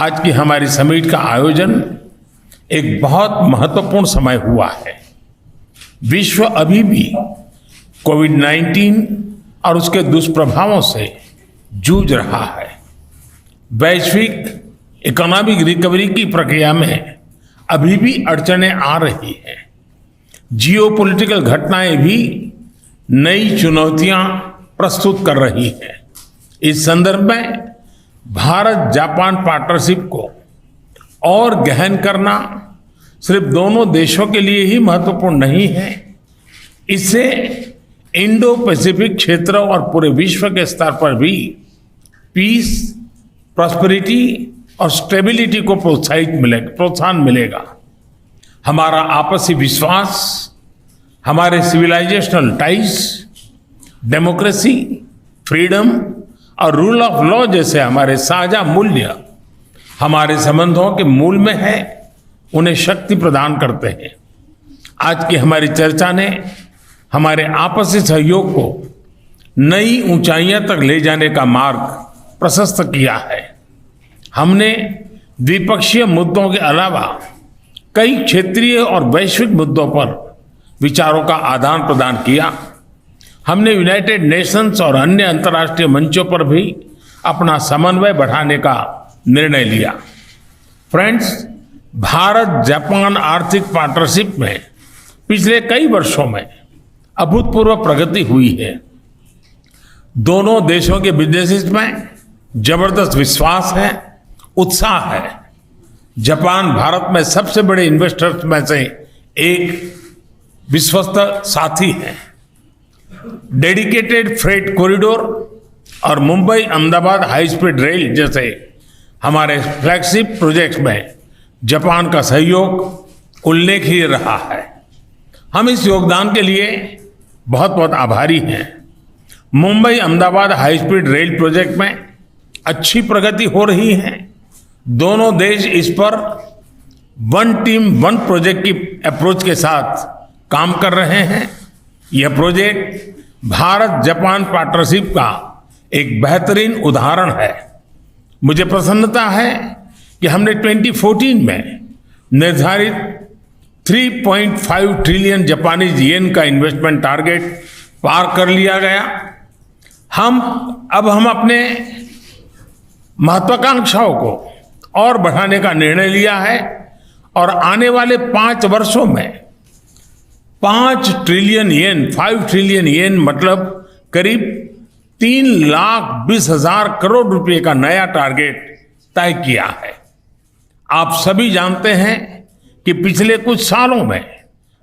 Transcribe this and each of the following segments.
आज की हमारी समिट का आयोजन एक बहुत महत्वपूर्ण समय हुआ है। विश्व अभी भी कोविड-19 और उसके दुष्प्रभावों से जूझ रहा है। वैश्विक इकोनॉमिक रिकवरी की प्रक्रिया में अभी भी अड़चनें आ रही हैं। जियोपॉलिटिकल घटनाएं भी नई चुनौतियां प्रस्तुत कर रही हैं। इस संदर्भ में भारत जापान पार्टनरशिप को और गहन करना सिर्फ दोनों देशों के लिए ही महत्वपूर्ण नहीं है, इससे इंडो पैसिफिक क्षेत्र और पूरे विश्व के स्तर पर भी पीस, प्रॉस्पेरिटी और स्टेबिलिटी को प्रोत्साहन मिलेगा। हमारा आपसी विश्वास, हमारे सिविलाइजेशनल टाइज, डेमोक्रेसी, फ्रीडम और रूल ऑफ लॉ जैसे हमारे साझा मूल्य हमारे संबंधों के मूल में है, उन्हें शक्ति प्रदान करते हैं। आज की हमारी चर्चा ने हमारे आपसी सहयोग को नई ऊंचाइयां तक ले जाने का मार्ग प्रशस्त किया है। हमने द्विपक्षीय मुद्दों के अलावा कई क्षेत्रीय और वैश्विक मुद्दों पर विचारों का आदान प्रदान किया। हमने यूनाइटेड नेशंस और अन्य अंतर्राष्ट्रीय मंचों पर भी अपना समन्वय बढ़ाने का निर्णय लिया। फ्रेंड्स, भारत जापान आर्थिक पार्टनरशिप में पिछले कई वर्षों में अभूतपूर्व प्रगति हुई है। दोनों देशों के बिजनेसेस में जबरदस्त विश्वास है, उत्साह है। जापान भारत में सबसे बड़े इन्वेस्टर्स में से एक विश्वस्त साथी है। डेडिकेटेड फ्रेट कॉरिडोर और Mumbai Ahmedabad high speed rail जैसे हमारे फ्लैगशिप प्रोजेक्ट्स में जापान का सहयोग उल्लेखनीय रहा है। हम इस योगदान के लिए बहुत बहुत आभारी हैं। Mumbai Ahmedabad high speed rail project में अच्छी प्रगति हो रही है। दोनों देश इस पर वन टीम वन प्रोजेक्ट की अप्रोच के साथ काम कर रहे हैं। यह प्रोजेक्ट भारत जापान पार्टनरशिप का एक बेहतरीन उदाहरण है। मुझे प्रसन्नता है कि हमने 2014 में निर्धारित 3.5 ट्रिलियन जापानीज येन का इन्वेस्टमेंट टारगेट पार कर लिया गया। हम अपने महत्वाकांक्षाओं को और बढ़ाने का निर्णय लिया है और आने वाले 5 वर्षों में 5 ट्रिलियन येन मतलब करीब 3,20,000 करोड़ रुपए का नया टारगेट तय किया है। आप सभी जानते हैं कि पिछले कुछ सालों में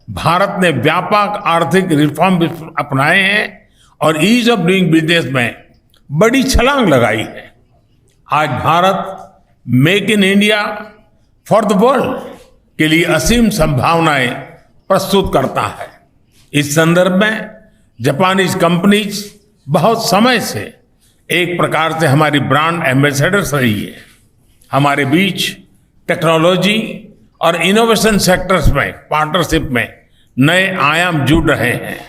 भारत ने व्यापक आर्थिक रिफॉर्म अपनाए हैं और ईज ऑफ डूइंग बिजनेस में बड़ी छलांग लगाई है। आज Bharat make in India for the world के लिए असीम संभावनाएं प्रस्तुत करता है। इस संदर्भ में जापानीज कंपनीज बहुत समय से एक प्रकार से हमारी ब्रांड एम्बेसडर्स रही है। हमारे बीच टेक्नोलॉजी और इनोवेशन सेक्टर्स में पार्टनरशिप में नए आयाम जुड़ रहे हैं।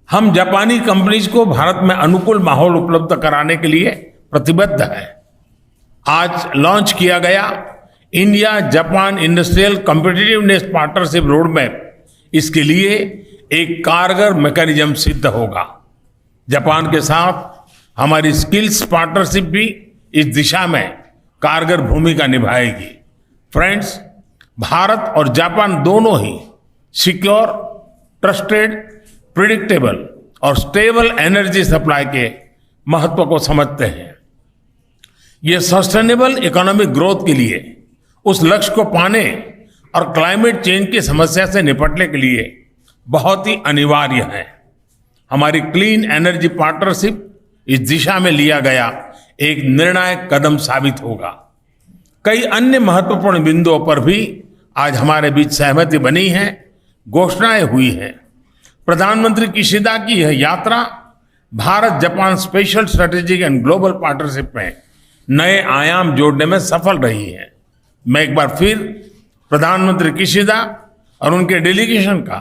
हम जापानी कंपनीज को भारत में अनुकूल माहौल उपलब्ध कराने के लिए प्रतिबद्ध हैं। आज लॉन्च किया गया India Japan industrial competitiveness partnership road map इसके लिए एक कारगर मैकेनिज्म सिद्ध होगा। जापान के साथ हमारी स्किल्स पार्टनरशिप भी इस दिशा में कारगर भूमिका निभाएगी। फ्रेंड्स, भारत और जापान दोनों ही सिक्योर, ट्रस्टेड, प्रिडिक्टेबल और स्टेबल एनर्जी सप्लाई के महत्व को समझते हैं। ये सस्टेनेबल इकोनॉमिक ग्रोथ के लिए, उस लक्ष्य को पाने और क्लाइमेट चेंज की समस्या से निपटने के लिए बहुत ही अनिवार्य है। हमारी क्लीन एनर्जी पार्टनरशिप इस दिशा में लिया गया एक निर्णायक कदम साबित होगा। कई अन्य महत्वपूर्ण बिंदुओं पर भी आज हमारे बीच सहमति बनी है, घोषणाएं हुई हैं। प्रधानमंत्री किशिदा की यह यात्रा Bharat Japan special strategic and global partnership में नए आयाम जोड़ने में सफल रही है। मैं एक बार फिर प्रधानमंत्री किशिदा और उनके डेलीगेशन का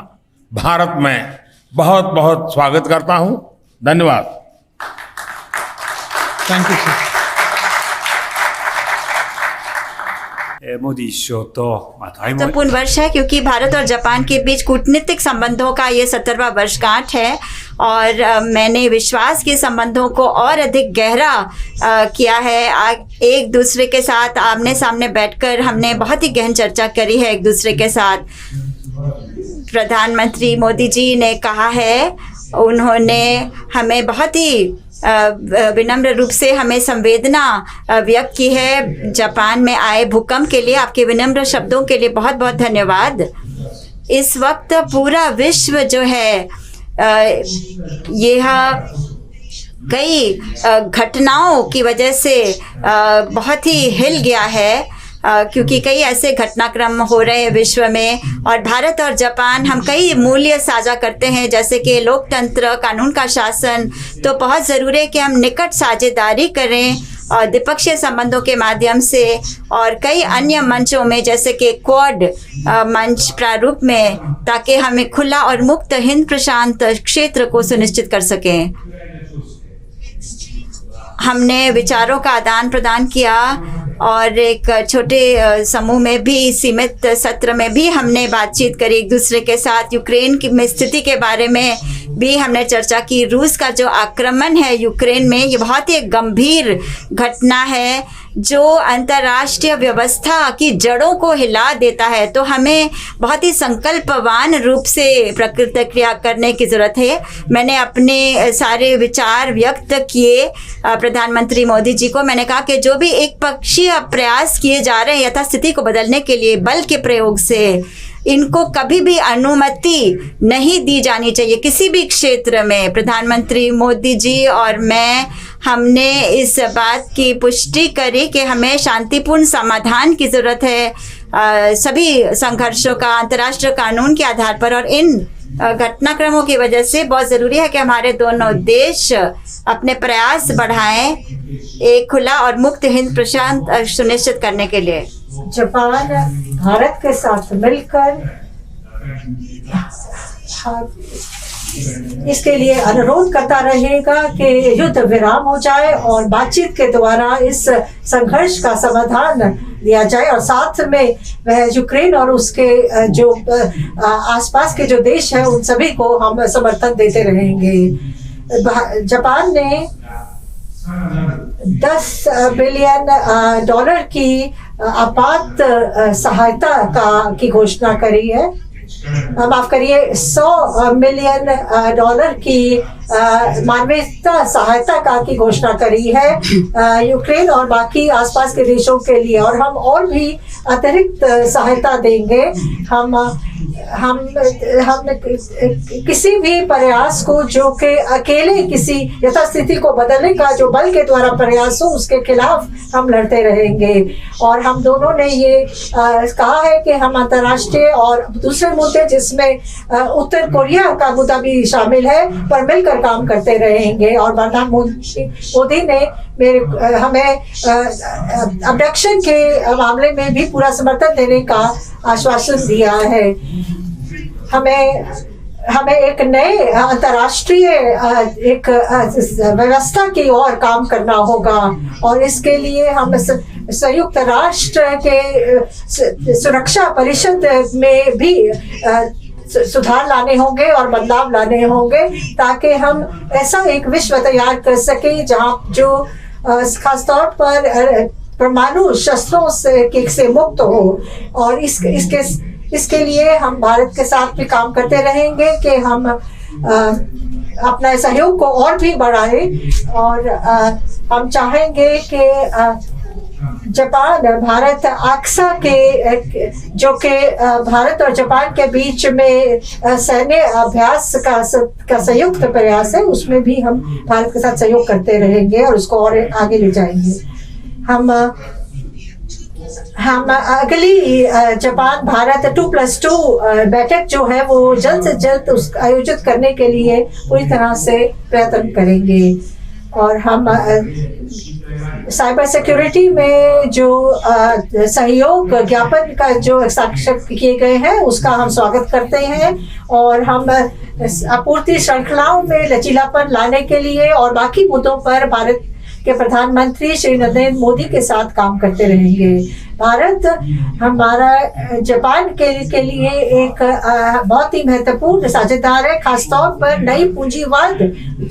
भारत में बहुत बहुत स्वागत करता हूं। धन्यवाद। Thank you sir. मोदी首相と、対話महत्वपूर्ण वर्ष है क्योंकि भारत और जापान के बीच कूटनीतिक संबंधों का ये 70वां वर्षगांठ है और मैंने विश्वास के संबंधों को और अधिक गहरा किया है। एक दूसरे के साथ आमने सामने बैठकर हमने बहुत ही गहन चर्चा करी है एक दूसरे के साथ। प्रधानमंत्री मोदी जी ने कहा है, उन्होंने हमें बहुत ही विनम्र रूप से हमें संवेदना व्यक्त की है जापान में आए भूकंप के लिए। आपके विनम्र शब्दों के लिए बहुत बहुत धन्यवाद। इस वक्त पूरा विश्व जो है यह कई घटनाओं की वजह से बहुत ही हिल गया है क्योंकि कई ऐसे घटनाक्रम हो रहे हैं विश्व में और भारत और जापान हम कई मूल्य साझा करते हैं जैसे कि लोकतंत्र, कानून का शासन। तो बहुत ज़रूरी है कि हम निकट साझेदारी करें और द्विपक्षीय संबंधों के माध्यम से और कई अन्य मंचों में जैसे कि क्वाड मंच प्रारूप में, ताकि हमें खुला और मुक्त हिंद प्रशांत क्षेत्र को सुनिश्चित कर सकें। हमने विचारों का आदान प्रदान किया और एक छोटे समूह में भी, सीमित सत्र में भी हमने बातचीत करी एक दूसरे के साथ। यूक्रेन की में स्थिति के बारे में भी हमने चर्चा की। रूस का जो आक्रमण है यूक्रेन में, ये बहुत ही गंभीर घटना है जो अंतर्राष्ट्रीय व्यवस्था की जड़ों को हिला देता है। तो हमें बहुत ही संकल्पवान रूप से प्रतिक्रिया करने की ज़रूरत है। मैंने अपने सारे विचार व्यक्त किए प्रधानमंत्री मोदी जी को। मैंने कहा कि जो भी एक पक्षीय प्रयास किए जा रहे हैं यथास्थिति को बदलने के लिए बल के प्रयोग से, इनको कभी भी अनुमति नहीं दी जानी चाहिए किसी भी क्षेत्र में। प्रधानमंत्री मोदी जी और मैं, हमने इस बात की पुष्टि करी कि हमें शांतिपूर्ण समाधान की ज़रूरत है सभी संघर्षों का अंतर्राष्ट्रीय कानून के आधार पर। और इन घटनाक्रमों की वजह से बहुत ज़रूरी है कि हमारे दोनों देश अपने प्रयास बढ़ाएं एक खुला और मुक्त हिंद प्रशांत सुनिश्चित करने के लिए। जापान भारत के साथ मिलकर इसके लिए अनुरोध करता रहेगा कि युद्ध विराम हो जाए और बातचीत के द्वारा इस संघर्ष का समाधान दिया जाए। और साथ में वह यूक्रेन और उसके जो आसपास के जो देश हैं उन सभी को हम समर्थन देते रहेंगे। जापान ने $10 बिलियन की आपात सहायता की घोषणा करी है। माफ करिए, $100 मिलियन की मानवीयता सहायता की घोषणा करी है यूक्रेन और बाकी आसपास के देशों के लिए। और हम और भी अतिरिक्त सहायता देंगे। हम किसी भी प्रयास को जो कि अकेले किसी यथास्थिति को बदलने का जो बल के द्वारा प्रयास हो, उसके खिलाफ हम लड़ते रहेंगे। और हम दोनों ने ये कहा है कि हम अंतर्राष्ट्रीय और दूसरे मुद्दे जिसमें उत्तर कोरिया का मुद्दा भी शामिल है पर मिलकर काम करते रहेंगे। और प्रधानमंत्री मोदी ने हमें अबडक्शन के मामले में भी पूरा समर्थन देने का आश्वासन दिया है। हमें एक नए अंतर्राष्ट्रीय एक व्यवस्था की ओर काम करना होगा और इसके लिए हम संयुक्त राष्ट्र के सुरक्षा परिषद में भी सुधार लाने होंगे और बदलाव लाने होंगे ताकि हम ऐसा एक विश्व तैयार कर सके जहां जो खासतौर पर परमाणु शस्त्रों से मुक्त हो। और इसके लिए हम भारत के साथ भी काम करते रहेंगे कि हम अपना सहयोग को और भी बढ़ाएं। और हम चाहेंगे कि जापान भारत आक्सा के जो कि भारत और जापान के बीच में सैन्य अभ्यास का संयुक्त प्रयास है, उसमें भी हम भारत के साथ सहयोग करते रहेंगे और उसको और आगे ले जाएंगे। हम अगली जापान भारत 2+2 बैठक जो है वो जल्द से जल्द आयोजित करने के लिए पूरी तरह से प्रयत्न करेंगे। और हम साइबर सिक्योरिटी में जो सहयोग ज्ञापन का जो हस्ताक्षर किए गए हैं उसका हम स्वागत करते हैं। और हम आपूर्ति श्रृंखलाओं में लचीलापन लाने के लिए और बाकी मुद्दों पर भारत के प्रधानमंत्री श्री नरेंद्र मोदी के साथ काम करते रहेंगे। भारत हमारा जापान के लिए एक बहुत ही महत्वपूर्ण साझेदार है, खासतौर पर नई पूंजीवाद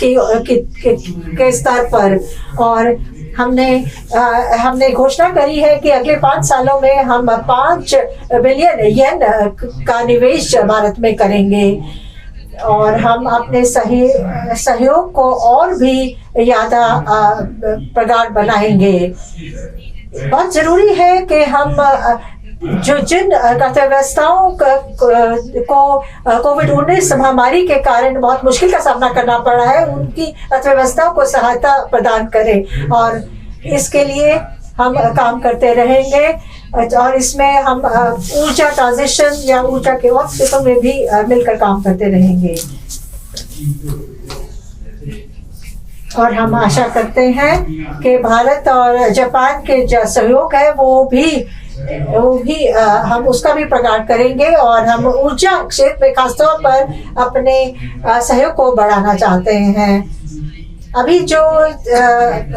के स्तर पर। और हमने घोषणा करी है कि अगले 5 सालों में हम 5 बिलियन येन का निवेश भारत में करेंगे और हम अपने सहयोग को और भी ज्यादा प्रगाढ़ बनाएंगे। बहुत जरूरी है कि हम जिन अर्थव्यवस्थाओं को कोविड-19 महामारी के कारण बहुत मुश्किल का सामना करना पड़ा है, उनकी अर्थव्यवस्थाओं को सहायता प्रदान करें और इसके लिए हम काम करते रहेंगे। और इसमें हम ऊर्जा ट्रांजिशन या ऊर्जा के और क्षेत्रों में भी मिलकर काम करते रहेंगे। और हम आशा करते हैं कि भारत और जापान के जो सहयोग है वो भी हम उसका भी प्रगाढ़ करेंगे और हम ऊर्जा क्षेत्र में खासतौर पर अपने सहयोग को बढ़ाना चाहते हैं। अभी जो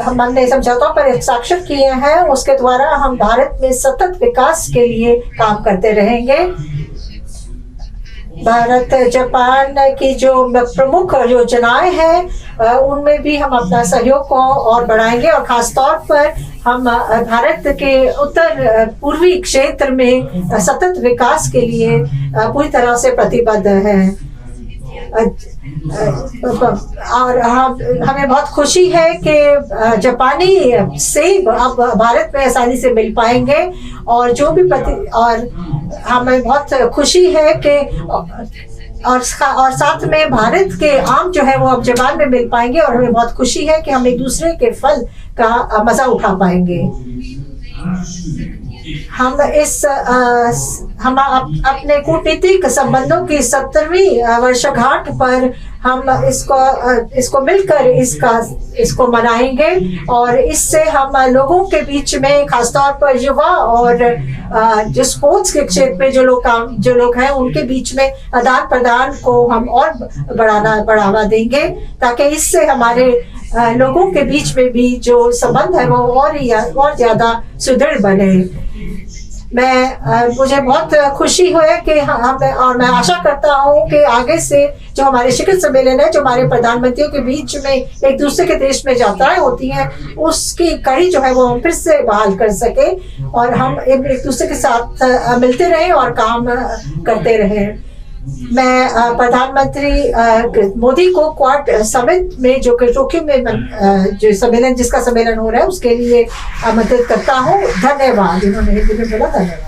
हमने समझौतों पर हस्ताक्षर किए हैं उसके द्वारा हम भारत में सतत विकास के लिए काम करते रहेंगे। भारत जापान की जो प्रमुख योजनाएं हैं उनमें भी हम अपना सहयोग को और बढ़ाएंगे और खासतौर पर हम भारत के उत्तर पूर्वी क्षेत्र में सतत विकास के लिए पूरी तरह से प्रतिबद्ध हैं। और हमें बहुत खुशी है कि जापानी सेब अब भारत में आसानी से मिल पाएंगे और जो भी और हमें बहुत खुशी है कि और साथ में भारत के आम जो है वो अब जापान में मिल पाएंगे और हमें बहुत खुशी है कि हम एक दूसरे के फल का मजा उठा पाएंगे। हम अपने कूटनीतिक संबंधों की 70वीं वर्षगांठ पर हम इसको मिलकर इसको मनाएंगे और इससे हम लोगों के बीच में खासतौर पर युवा और जो स्पोर्ट्स के क्षेत्र में जो लोग हैं उनके बीच में आदान प्रदान को हम और बढ़ावा देंगे ताकि इससे हमारे लोगों के बीच में भी जो संबंध है वो और ज्यादा सुदृढ़ बने। मुझे बहुत खुशी है कि और मैं आशा करता हूँ कि आगे से जो हमारे शिखर सम्मेलन है, जो हमारे प्रधानमंत्रियों के बीच में एक दूसरे के देश में यात्राएं होती हैं, उसकी कड़ी जो है वो हम फिर से बहाल कर सके और हम एक दूसरे के साथ मिलते रहें और काम करते रहें। मैं प्रधानमंत्री मोदी को क्वाड समिट में जो टोक्यो में जो सम्मेलन जिसका सम्मेलन हो रहा है उसके लिए आमंत्रित करता हूँ। धन्यवाद। इन्होंने हिंदी में बोला। धन्यवाद।